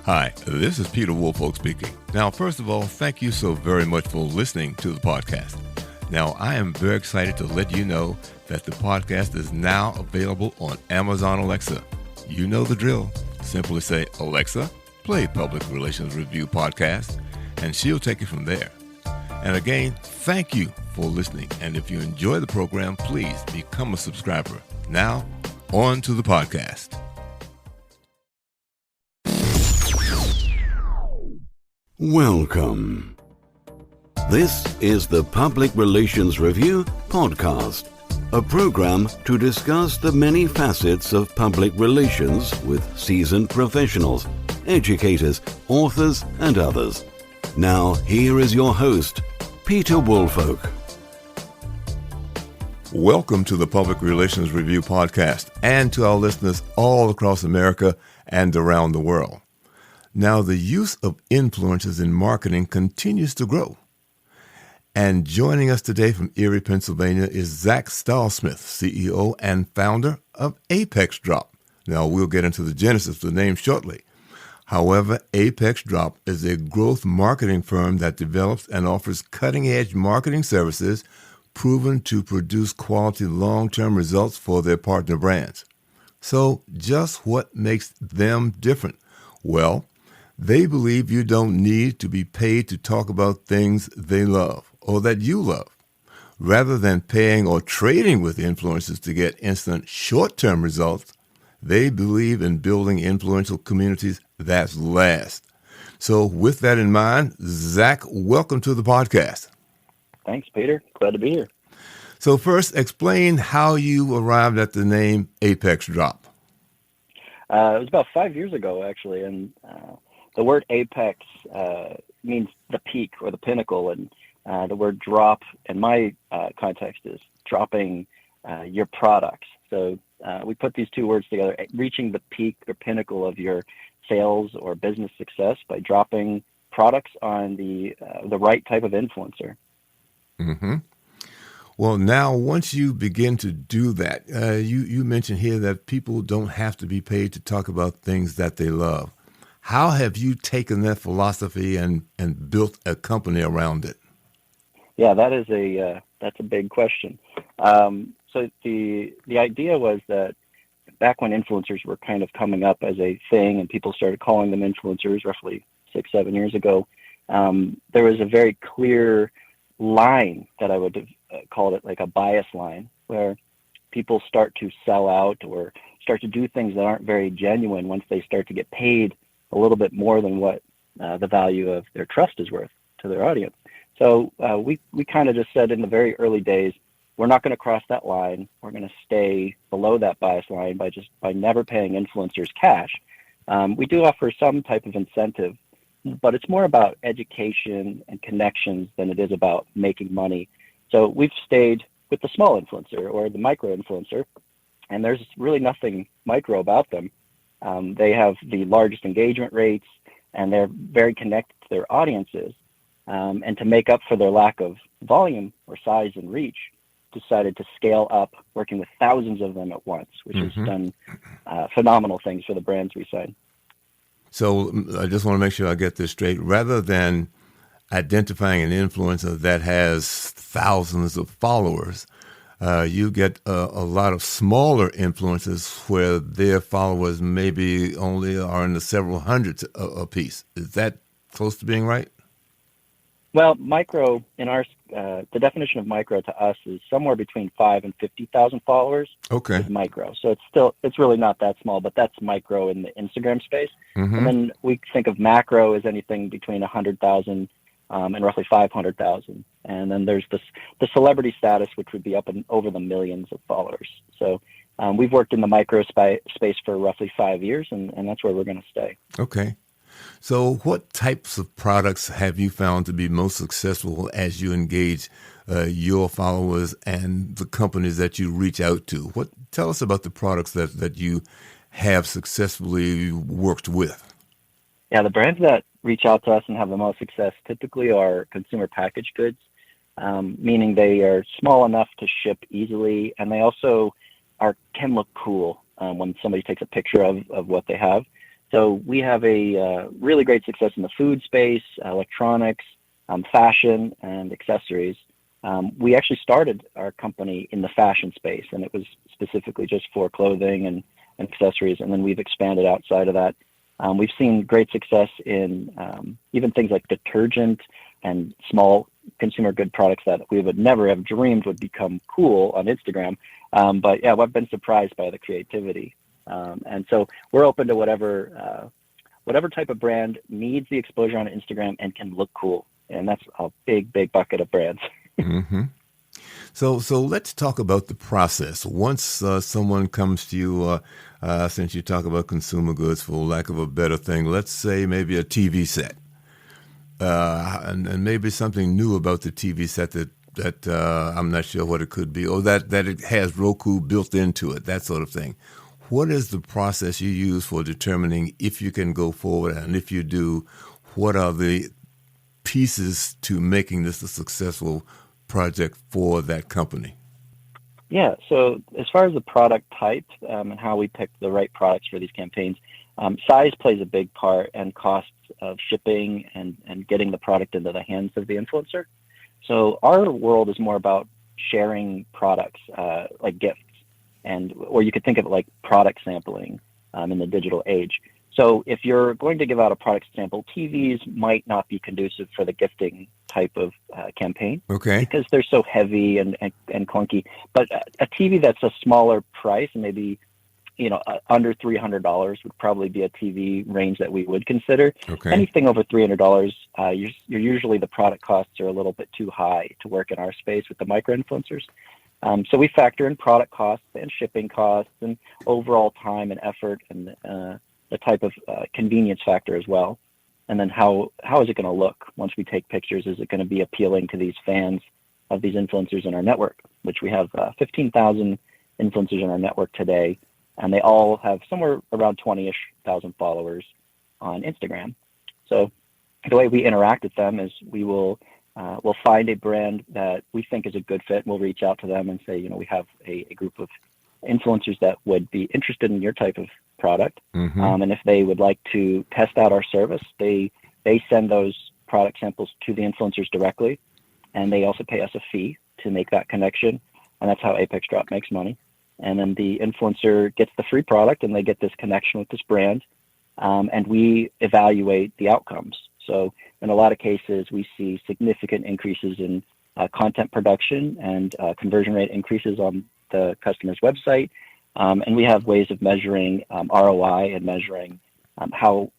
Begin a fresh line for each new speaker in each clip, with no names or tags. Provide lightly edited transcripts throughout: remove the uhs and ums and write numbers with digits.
Hi, this is Peter Woolfolk speaking. Now, first of all, thank you so very much for listening to the podcast. Now, I am very excited to let you know that the podcast is now available on Amazon Alexa. You know the drill. Simply say, Alexa, play Public Relations Review Podcast, and she'll take it from there. And again, thank you for listening. And if you enjoy the program, please become a subscriber. Now, on to the podcast.
Welcome. This is the Public Relations Review Podcast, a program to discuss the many facets of public relations with seasoned professionals, educators, authors, and others. Now, here is your host, Peter Woolfolk.
Welcome to the Public Relations Review Podcast and to our listeners all across America and around the world. Now, the use of influencers in marketing continues to grow. And joining us today from Erie, Pennsylvania is Zal Sthalsmith, CEO and founder of ApexDrop. Now, we'll get into the genesis of the name shortly. However, ApexDrop is a growth marketing firm that develops and offers cutting-edge marketing services proven to produce quality long-term results for their partner brands. So, just what makes them different? Well, they believe you don't need to be paid to talk about things they love or that you love. Rather than paying or trading with influencers to get instant short-term results, they believe in building influential communities that last. So with that in mind, Zach, welcome to the podcast.
Thanks, Peter. Glad to be here.
So first, explain how you arrived at the name ApexDrop.
It was about 5 years ago, actually, and the word apex means the peak or the pinnacle, and the word drop in my context is dropping your products. So we put these two words together, reaching the peak or pinnacle of your sales or business success by dropping products on the right type of influencer.
Mm-hmm. Well, now, once you begin to do that, you mentioned here that people don't have to be paid to talk about things that they love. How have you taken that philosophy and built a company around it?
Yeah, that's a big question. So the idea was that back when influencers were kind of coming up as a thing and people started calling them influencers roughly 6-7 years ago, there was a very clear line that I would have called it like a bias line, where people start to sell out or start to do things that aren't very genuine once they start to get paid a little bit more than what the value of their trust is worth to their audience. So we kind of just said in the very early days, we're not going to cross that line. We're going to stay below that bias line by never paying influencers cash. We do offer some type of incentive, but it's more about education and connections than it is about making money. So we've stayed with the small influencer or the micro influencer, and there's really nothing micro about them. They have the largest engagement rates, and they're very connected to their audiences. And to make up for their lack of volume or size and reach, decided to scale up, working with thousands of them at once, which has done phenomenal things for the brands we sign. So
I just want to make sure I get this straight. Rather than identifying an influencer that has thousands of followers, you get a lot of smaller influencers where their followers maybe only are in the several hundreds a piece. Is that close to being right?
Well, micro in the definition of micro to us is somewhere between 5 and 50,000 followers.
Okay.
Is micro. So it's really not that small, but that's micro in the Instagram space. And then we think of macro as anything between 100,000 and roughly 500,000. And then there's the celebrity status, which would be up and over the millions of followers. So we've worked in the micro space for roughly 5 years, and that's where we're going to stay.
Okay. So what types of products have you found to be most successful as you engage your followers and the companies that you reach out to? Tell us about the products that you have successfully worked with.
Yeah, the brands that reach out to us and have the most success typically are consumer packaged goods, meaning they are small enough to ship easily, and they also can look cool when somebody takes a picture of what they have. So we have a really great success in the food space, electronics, fashion, and accessories. We actually started our company in the fashion space, and it was specifically just for clothing and accessories, and then we've expanded outside of that. We've seen great success in even things like detergent and small consumer good products that we would never have dreamed would become cool on Instagram. But yeah, I've been surprised by the creativity. And so we're open to whatever type of brand needs the exposure on Instagram and can look cool. And that's a big, big bucket of brands.
Mm-hmm. So let's talk about the process. Once someone comes to you, since you talk about consumer goods, for lack of a better thing, let's say maybe a TV set, and maybe something new about the TV set that I'm not sure what it could be, or that it has Roku built into it, that sort of thing. What is the process you use for determining if you can go forward, and if you do, what are the pieces to making this a successful project for that company?
Yeah, so as far as the product type and how we pick the right products for these campaigns, size plays a big part, and costs of shipping and getting the product into the hands of the influencer. So our world is more about sharing products like gifts, or you could think of it like product sampling in the digital age. So if you're going to give out a product sample, TVs might not be conducive for the gifting type of campaign,
okay,
because they're so heavy and clunky. But a TV that's a smaller price, and maybe under $300 would probably be a TV range that we would consider.
Okay.
Anything over $300, you're usually the product costs are a little bit too high to work in our space with the micro influencers. So we factor in product costs and shipping costs and overall time and effort and the type of convenience factor as well. And then how is it going to look once we take pictures? Is it going to be appealing to these fans of these influencers in our network, which we have 15,000 influencers in our network today, and they all have somewhere around 20-ish thousand followers on Instagram. So the way we interact with them is we'll find a brand that we think is a good fit. We'll reach out to them and say, we have a group of influencers that would be interested in your type of product.
Mm-hmm.
And if they would like to test out our service, they send those product samples to the influencers directly, and they also pay us a fee to make that connection. And that's how ApexDrop makes money. And then the influencer gets the free product, and they get this connection with this brand, and we evaluate the outcomes. So in a lot of cases, we see significant increases in content production and conversion rate increases on the customer's website. And we have ways of measuring ROI and measuring how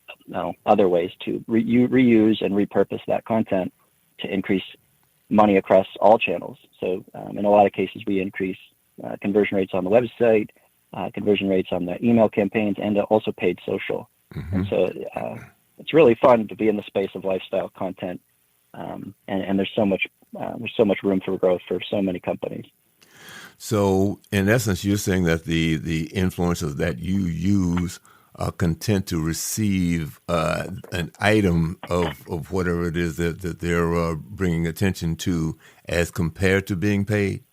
other ways to reuse and repurpose that content to increase money across all channels. So in a lot of cases, we increase conversion rates on the website, conversion rates on the email campaigns, and also paid social. Mm-hmm. And so it's really fun to be in the space of lifestyle content, and there's so much room for growth for so many companies.
So, in essence, you're saying that the influencers that you use are content to receive an item of whatever it is that they're bringing attention to, as compared to being paid?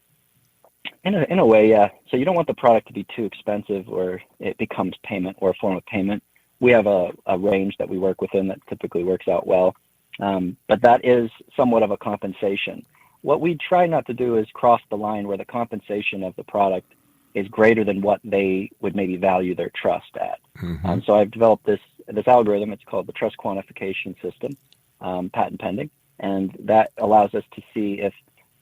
In a way, yeah. So you don't want the product to be too expensive or it becomes payment or a form of payment. We have a range that we work within that typically works out well. But that is somewhat of a compensation. What we try not to do is cross the line where the compensation of the product is greater than what they would maybe value their trust at. Mm-hmm. So I've developed this algorithm. It's called the trust quantification system, patent pending, and that allows us to see if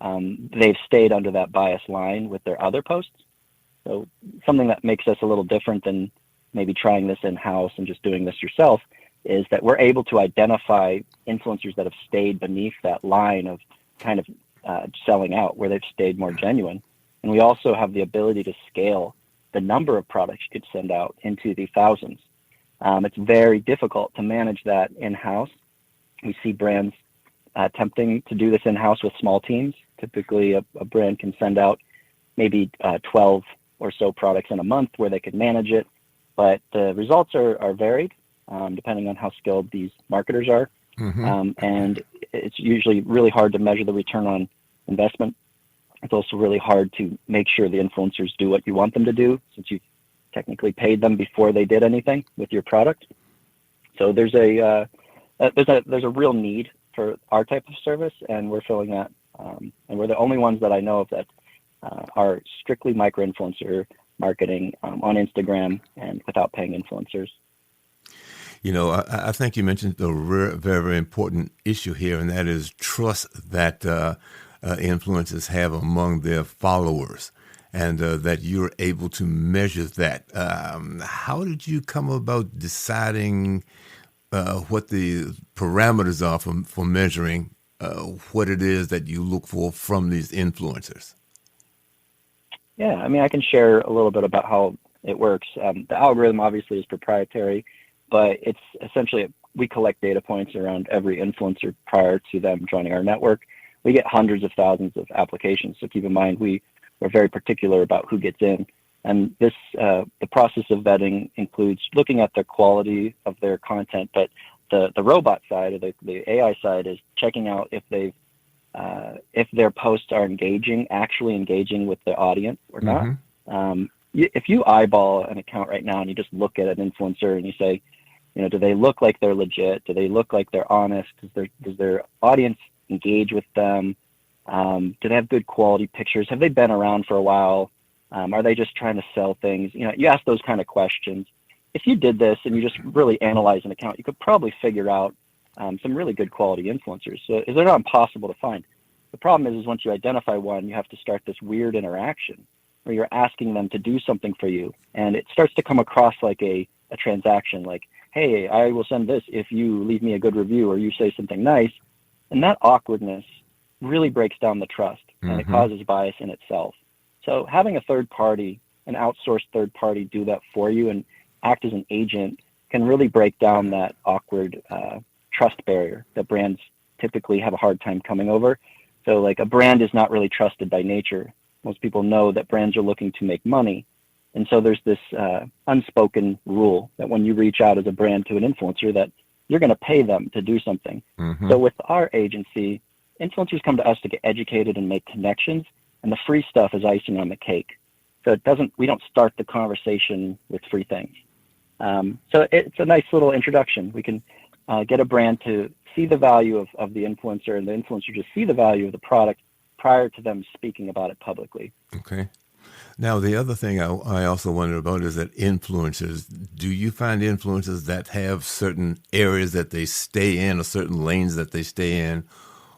they've stayed under that bias line with their other posts. So something that makes us a little different than maybe trying this in-house and just doing this yourself is that we're able to identify influencers that have stayed beneath that line of kind of selling out, where they've stayed more genuine. And we also have the ability to scale the number of products you could send out into the thousands. It's very difficult to manage that in-house. We see brands attempting to do this in-house with small teams. Typically, a brand can send out maybe 12 or so products in a month where they could manage it. But the results are varied depending on how skilled these marketers are. Mm-hmm. And it's usually really hard to measure the return on investment. It's also really hard to make sure the influencers do what you want them to do, since you've technically paid them before they did anything with your product. So there's a real need for our type of service, and we're filling that. And we're the only ones that I know of that are strictly micro-influencer marketing on Instagram and without paying influencers.
I think you mentioned a very, very important issue here, and that is trust that influencers have among their followers, and that you're able to measure that. How did you come about deciding what the parameters are for measuring what it is that you look for from these influencers?
Yeah, I mean, I can share a little bit about how it works. The algorithm obviously is proprietary, but it's essentially, we collect data points around every influencer prior to them joining our network. We get hundreds of thousands of applications, so keep in mind we're very particular about who gets in. And this, the process of vetting includes looking at the quality of their content, but the robot side, or the AI side, is checking out if their posts are actually engaging with the audience or not. If you eyeball an account right now and you just look at an influencer and you say, do they look like they're legit? Do they look like they're honest? Does their audience engage with them? Do they have good quality pictures? Have they been around for a while? Are they just trying to sell things? You ask those kind of questions. If you did this and you just really analyze an account, you could probably figure out some really good quality influencers. So they're not impossible to find. The problem is once you identify one, you have to start this weird interaction where you're asking them to do something for you. And it starts to come across like a transaction, like, hey, I will send this if you leave me a good review or you say something nice. And that awkwardness really breaks down the trust, and it causes bias in itself. So having a third party, an outsourced third party, do that for you and act as an agent can really break down that awkward trust barrier that brands typically have a hard time coming over. So like a brand is not really trusted by nature. Most people know that brands are looking to make money. And so there's this unspoken rule that when you reach out as a brand to an influencer, that you're going to pay them to do something. So with our agency, influencers come to us to get educated and make connections, and the free stuff is icing on the cake. So we don't start the conversation with free things. So it's a nice little introduction. We can get a brand to see the value of the influencer, and the influencer to see the value of the product prior to them speaking about it publicly.
Okay. Now, the other thing I also wondered about is that influencers, do you find influencers that have certain areas that they stay in or certain lanes that they stay in,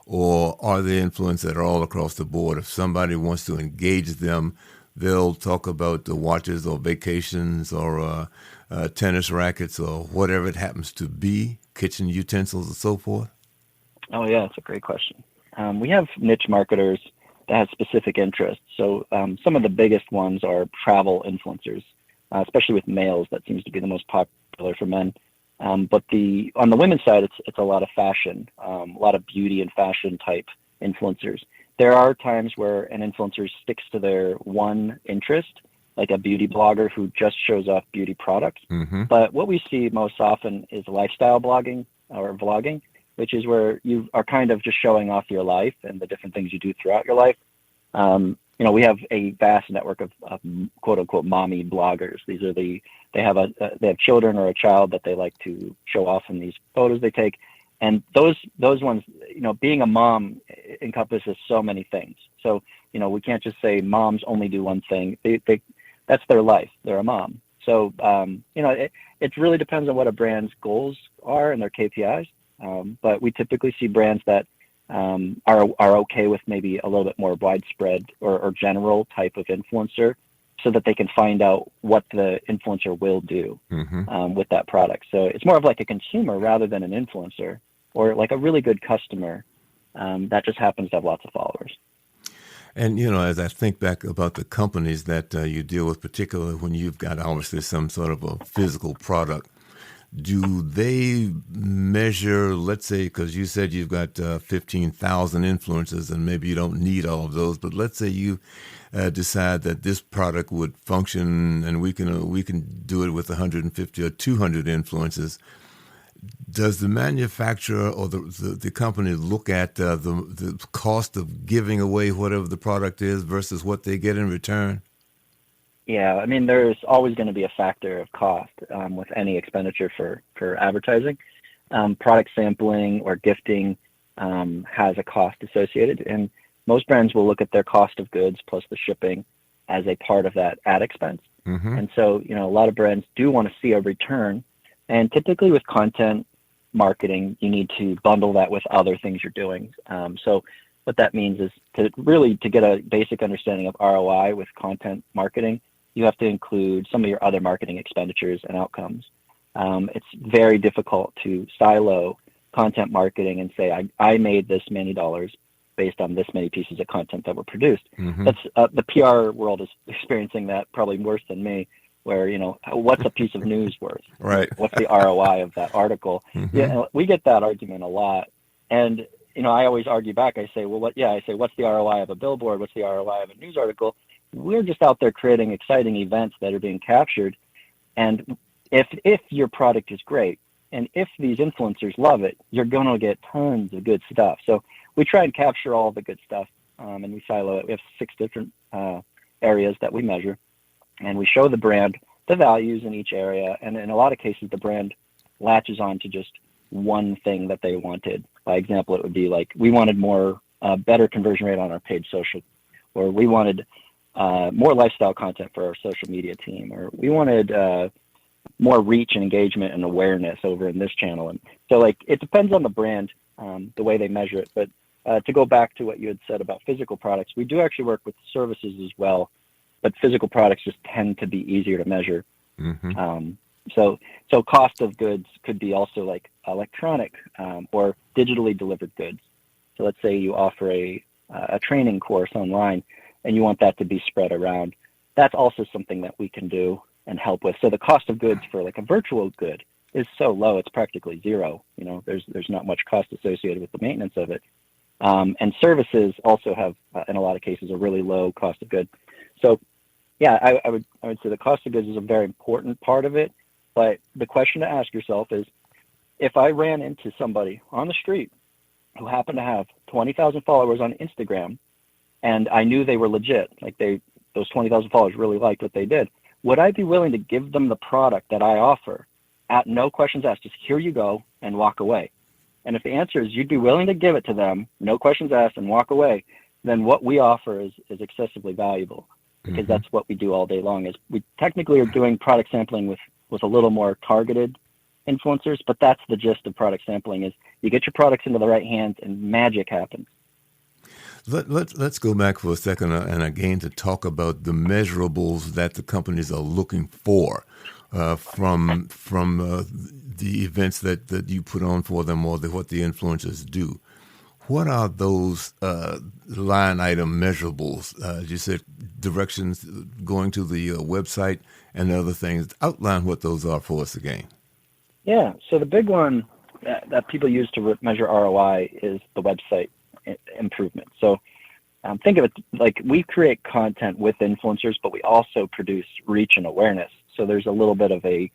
or are they influencers that are all across the board? If somebody wants to engage them, they'll talk about the watches or vacations or tennis rackets or whatever it happens to be, kitchen utensils and so forth?
Oh, yeah, that's a great question. We have niche marketers that have specific interests. So some of the biggest ones are travel influencers, especially with males. That seems to be the most popular for men. But on the women's side, it's a lot of fashion, a lot of beauty and fashion type influencers. There are times where an influencer sticks to their one interest, like a beauty blogger who just shows off beauty products. But what we see most often is lifestyle blogging or vlogging, which is where you are kind of just showing off your life and the different things you do throughout your life. We have a vast network of quote unquote mommy bloggers. They have children or a child that they like to show off in these photos they take. And those ones, being a mom encompasses so many things. So, we can't just say moms only do one thing. That's their life. They're a mom. So, it really depends on what a brand's goals are and their KPIs. But we typically see brands that are okay with maybe a little bit more widespread or general type of influencer, so that they can find out what the influencer will do with that product. So it's more of like a consumer rather than an influencer, or like a really good customer that just happens to have lots of followers.
And, as I think back about the companies that you deal with, particularly when you've got obviously some sort of a physical product, do they measure, let's say, because you said you've got 15,000 influencers and maybe you don't need all of those, but let's say you decide that this product would function and we can do it with 150 or 200 influencers. Does the manufacturer or the company look at the cost of giving away whatever the product is versus what they get in return?
Yeah, I mean, there's always going to be a factor of cost with any expenditure for advertising. Product sampling or gifting has a cost associated, and most brands will look at their cost of goods plus the shipping as a part of that ad expense.
Mm-hmm.
And so, a lot of brands do want to see a return. And typically with content marketing, you need to bundle that with other things you're doing. So what that means is to get a basic understanding of ROI with content marketing, you have to include some of your other marketing expenditures and outcomes. It's very difficult to silo content marketing and say, I made this many dollars based on this many pieces of content that were produced.
Mm-hmm.
That's the PR world is experiencing that probably worse than me, where, what's a piece of news worth?
Right.
What's the ROI of that article?
Mm-hmm.
Yeah, we get that argument a lot. And, I always argue back. I say, what's the ROI of a billboard? What's the ROI of a news article? We're just out there creating exciting events that are being captured. And if your product is great, and if these influencers love it, you're going to get tons of good stuff. So we try and capture all the good stuff, and we silo it. We have 6 different areas that we measure, and we show the brand the values in each area. And in a lot of cases, the brand latches on to just one thing that they wanted. By example, it would be like, we wanted more better conversion rate on our paid social, or we wanted more lifestyle content for our social media team, or we wanted more reach and engagement and awareness over in this channel. And so it depends on the brand, the way they measure it. But to go back to what you had said about physical products, we do actually work with services as well, but physical products just tend to be easier to measure.
Mm-hmm.
So cost of goods could be also like electronic or digitally delivered goods. So let's say you offer a training course online and you want that to be spread around. That's also something that we can do and help with. So the cost of goods for like a virtual good is so low, it's practically zero. There's not much cost associated with the maintenance of it. And services also have, in a lot of cases, a really low cost of goods. So yeah, I would say the cost of goods is a very important part of it. But the question to ask yourself is, if I ran into somebody on the street who happened to have 20,000 followers on Instagram, and I knew they were legit, like those 20,000 followers really liked what they did, would I be willing to give them the product that I offer at no questions asked, just here you go and walk away? And if the answer is you'd be willing to give it to them, no questions asked, and walk away, then what we offer is excessively valuable, because
Mm-hmm.
that's what we do all day long. Is we technically are doing product sampling with a little more targeted influencers, but that's the gist of product sampling, is you get your products into the right hands and magic happens.
Let's go back for a second and again to talk about the measurables that the companies are looking for from the events that you put on for them, or what the influencers do. What are those line item measurables? You said directions going to the website and other things. Outline what those are for us again.
Yeah, so the big one that people use to measure ROI is the website improvement. So think of it like we create content with influencers, but we also produce reach and awareness. So there's a little bit of a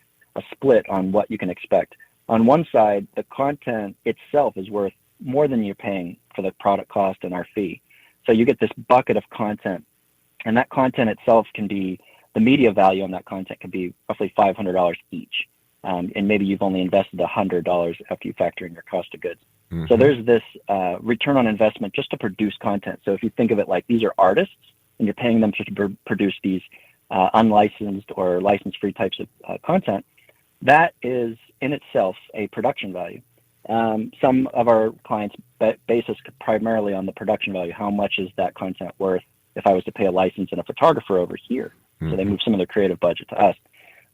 split on what you can expect. On one side, the content itself is worth more than you're paying for the product cost and our fee. So you get this bucket of content, and that content itself can be, the media value on that content can be roughly $500 each. And maybe you've only invested $100 after you factor in your cost of goods. Mm-hmm. So there's this return on investment just to produce content. So if you think of it like these are artists and you're paying them to produce these unlicensed or license-free types of content, that is in itself a production value. Some of our clients base us primarily on the production value. How much is that content worth if I was to pay a license and a photographer over here? Mm-hmm. So they move some of their creative budget to us.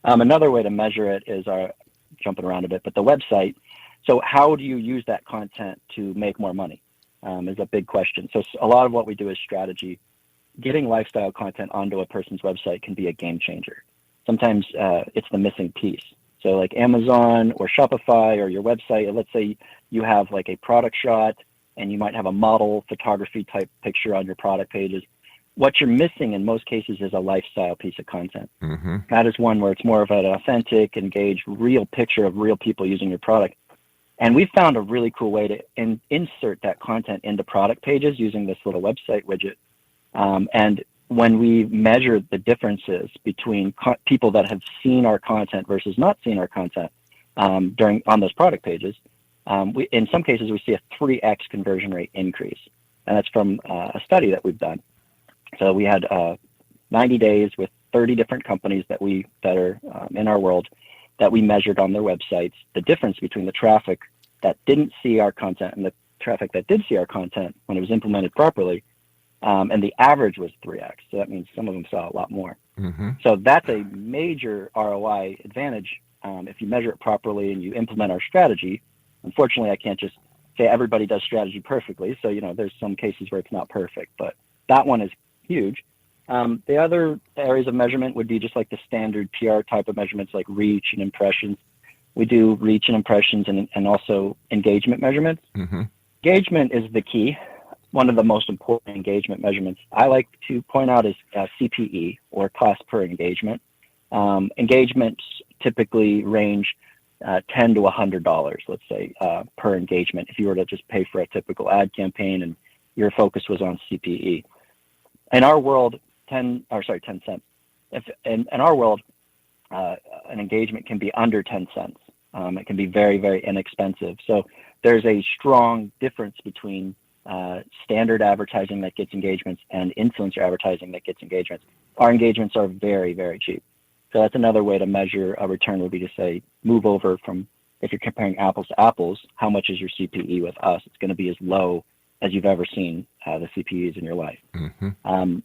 Another way to measure it is jumping around a bit, but the website. So how do you use that content to make more money is a big question. So a lot of what we do is strategy. Getting lifestyle content onto a person's website can be a game changer. Sometimes it's the missing piece. So like Amazon or Shopify or your website, let's say you have like a product shot and you might have a model photography type picture on your product pages. What you're missing in most cases is a lifestyle piece of content. Mm-hmm. That is one where it's more of an authentic, engaged, real picture of real people using your product. And we found a really cool way to insert that content into product pages using this little website widget. And when we measure the differences between people that have seen our content versus not seen our content on those product pages, in some cases we see a 3x conversion rate increase, and that's from a study that we've done. So we had 90 days with 30 different companies that are in our world that we measured on their websites, the difference between the traffic that didn't see our content and the traffic that did see our content when it was implemented properly. And the average was 3x. So that means some of them saw a lot more.
Mm-hmm.
So that's a major ROI advantage if you measure it properly and you implement our strategy. Unfortunately, I can't just say everybody does strategy perfectly. So, there's some cases where it's not perfect, but that one is huge. The other areas of measurement would be just like the standard PR type of measurements like reach and impressions. We do reach and impressions and also engagement measurements.
Mm-hmm. Engagement
is the key. One of the most important engagement measurements I like to point out is CPE, or cost per engagement. Engagements typically range $10 to $100, let's say, per engagement, if you were to just pay for a typical ad campaign and your focus was on CPE. In our world, 10 cents. In our world, an engagement can be under 10 cents. It can be very, very inexpensive. So there's a strong difference between standard advertising that gets engagements and influencer advertising that gets engagements. Our engagements are very, very cheap. So that's another way to measure a return would be to say, move over from, if you're comparing apples to apples, how much is your CPE with us? It's going to be as low as you've ever seen the CPEs in your life.
Mm-hmm.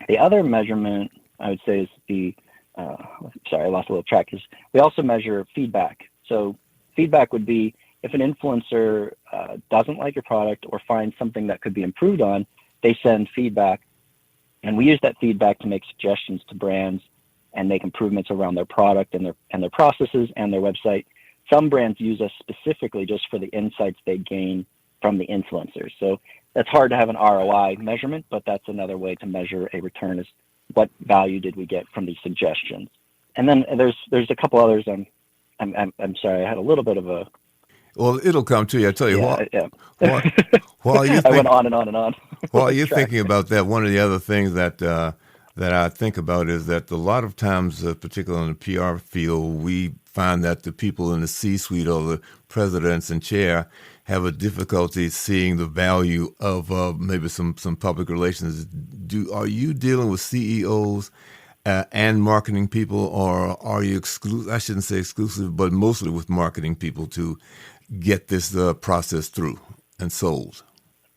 The other measurement I would say is I lost a little track, is we also measure feedback. So feedback would be if an influencer doesn't like your product or finds something that could be improved on, they send feedback, and we use that feedback to make suggestions to brands and make improvements around their product and their processes and their website. Some brands use us specifically just for the insights they gain from the influencers. So that's hard to have an ROI measurement, but that's another way to measure a return, is what value did we get from these suggestions. And then there's a couple others. I'm sorry, I had a little bit of a.
Well, it'll come to you. I tell you what.
Yeah.
While you
I went on and on and on.
While you're thinking about that, one of the other things that I think about is that a lot of times, particularly in the PR field, we find that the people in the C-suite or the presidents and chair have a difficulty seeing the value of maybe some public relations. Are you dealing with CEOs and marketing people, or are you I shouldn't say exclusive, but mostly with marketing people to get this process through and sold?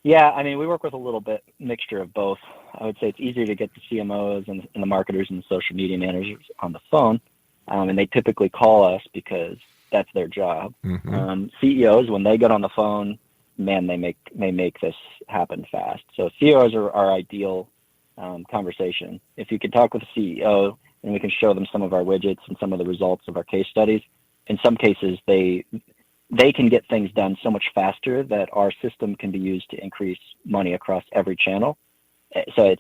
Yeah, I mean, we work with a little bit mixture of both. I would say it's easier to get the CMOs and the marketers and the social media managers on the phone, and they typically call us because that's their job.
Mm-hmm.
CEOs, when they get on the phone, man, they make this happen fast. So CEOs are our ideal conversation. If you can talk with a CEO and we can show them some of our widgets and some of the results of our case studies, in some cases they can get things done so much faster that our system can be used to increase money across every channel. So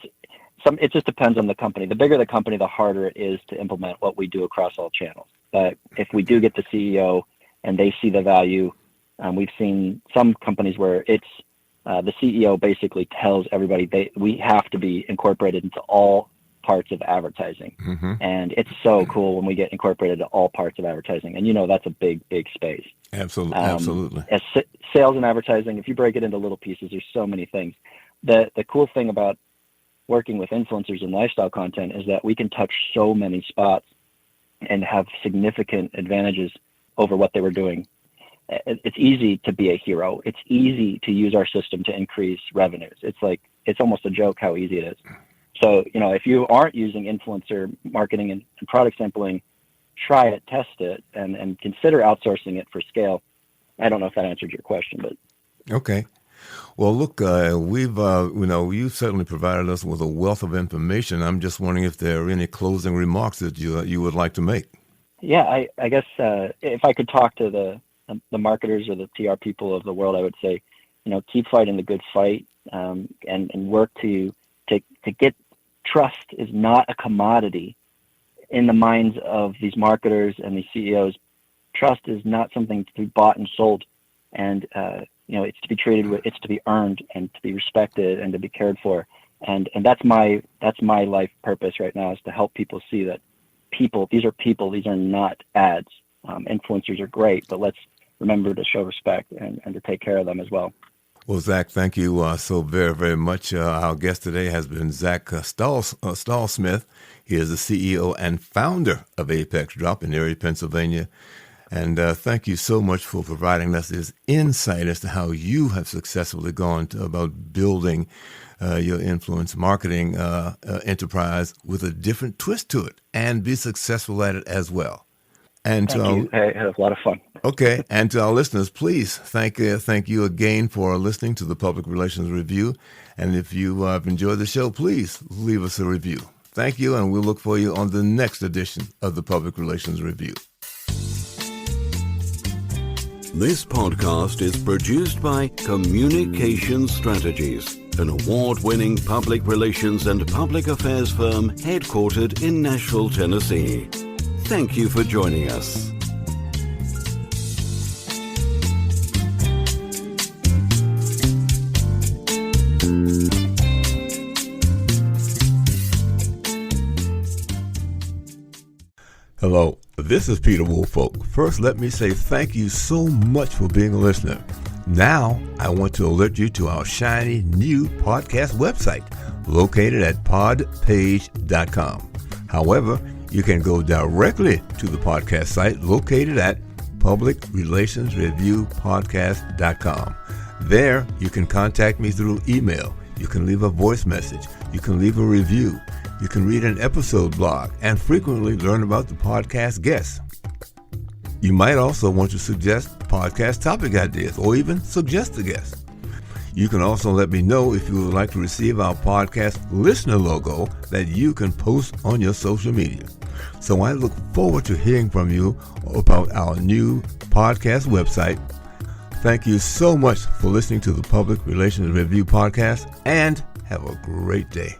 it just depends on the company. The bigger the company, the harder it is to implement what we do across all channels. But if we do get the CEO and they see the value, we've seen some companies where it's the CEO basically tells everybody we have to be incorporated into all parts of advertising.
Mm-hmm.
And it's so cool when we get incorporated into all parts of advertising. And that's a big, big space.
Absolutely.
As sales and advertising, if you break it into little pieces, there's so many things. The cool thing about working with influencers and lifestyle content is that we can touch so many spots and have significant advantages over what they were doing. It's easy to be a hero. It's easy to use our system to increase revenues. It's almost a joke how easy it is. So, if you aren't using influencer marketing and product sampling, try it, test it, and consider outsourcing it for scale. I don't know if that answered your question, but.
Okay. Well, look, you've certainly provided us with a wealth of information. I'm just wondering if there are any closing remarks that you would like to make.
Yeah, I guess if I could talk to the marketers or the PR people of the world, I would say, keep fighting the good fight, and work to get trust is not a commodity in the minds of these marketers and these CEOs. Trust is not something to be bought and sold, and it's to be treated with, it's to be earned and to be respected and to be cared for. And that's my life purpose right now, is to help people see that these are people, these are not ads. Influencers are great, but let's remember to show respect and to take care of them as well.
Well, Zach, thank you so very, very much. Our guest today has been Zach Sthalsmith. He is the CEO and founder of ApexDrop in Erie, Pennsylvania. And thank you so much for providing us this insight as to how you have successfully gone about building your influence marketing enterprise with a different twist to it and be successful at it as well. And
thank you. I had a lot of fun.
Okay. And to our listeners, please thank you again for listening to the Public Relations Review. And if you have enjoyed the show, please leave us a review. Thank you, and we'll look for you on the next edition of the Public Relations Review.
This podcast is produced by Communication Strategies, an award-winning public relations and public affairs firm headquartered in Nashville, Tennessee. Thank you for joining us.
Hello, this is Peter Woolfolk. First, let me say thank you so much for being a listener. Now, I want to alert you to our shiny new podcast website located at podpage.com. However, you can go directly to the podcast site located at publicrelationsreviewpodcast.com. There, you can contact me through email. You can leave a voice message. You can leave a review. You can read an episode blog and frequently learn about the podcast guests. You might also want to suggest podcast topic ideas or even suggest a guest. You can also let me know if you would like to receive our podcast listener logo that you can post on your social media. So I look forward to hearing from you about our new podcast website. Thank you so much for listening to the Public Relations Review podcast, and have a great day.